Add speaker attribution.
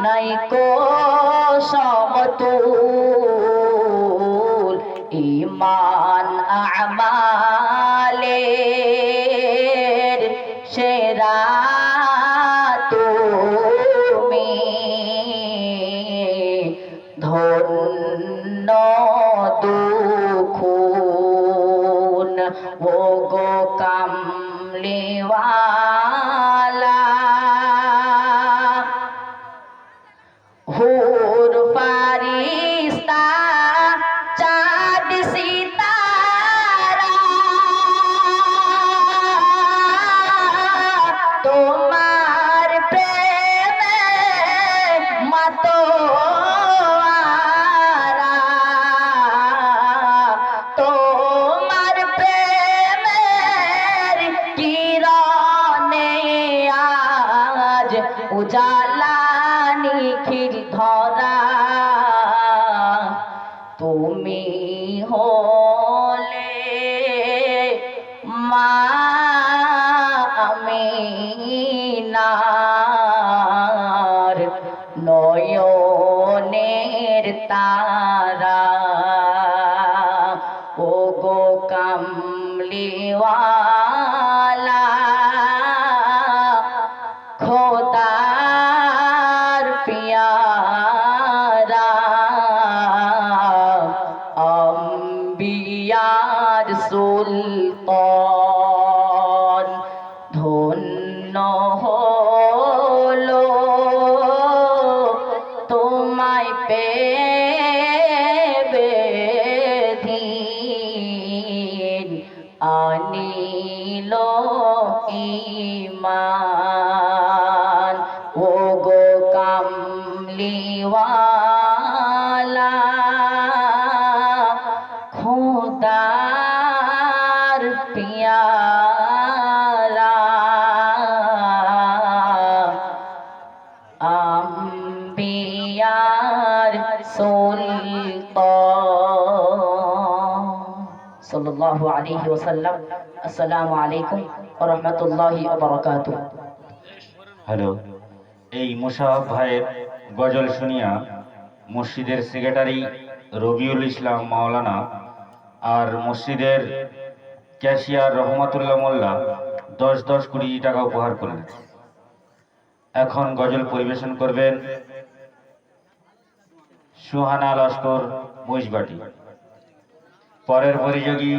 Speaker 1: নাই কো সমতুল ঈমান আমালের সেরা তুমি ধন্য দুখুন ও গো কামলিওয়ালা হুর ফারিস্তা চাঁদ সিতারা তোমার প্রেমে মাতোয়ারা তোমার প্রেমের কিরণে আজ উজালা নিখিল ধরা তুমি হলে মা আমিনার নয়নের তারা ও গো কামলিওয়ালা খোদার পিয়ারা আম্বিয়ার সুলতান ধন্য হলো তোমায় পেয়ে দিন আনিল ঈমান ও গো কামলিওয়ালা খোদার পিয়ারা আম্বিয়ার সুলতান সাল্লাল্লাহু আলাইহি ওয়াসাল্লাম। আসসালামু আলাইকুম ওয়া রাহমাতুল্লাহি ওয়া বারাকাতুহু।
Speaker 2: হ্যালো, এই মুশারফ ভাইয়ের গজল শুনিয়া মসজিদের সেক্রেটারি রবিউল ইসলাম মাওলানা আর মসজিদের ক্যাশিয়ার রহমাতুল্লাহ মোল্লা 10 কোটি টাকা উপহার করলেন। এখন গজল পরিবেশন করবেন সুহানা লস্কর মহিষবাটি। পরের পরিযোগী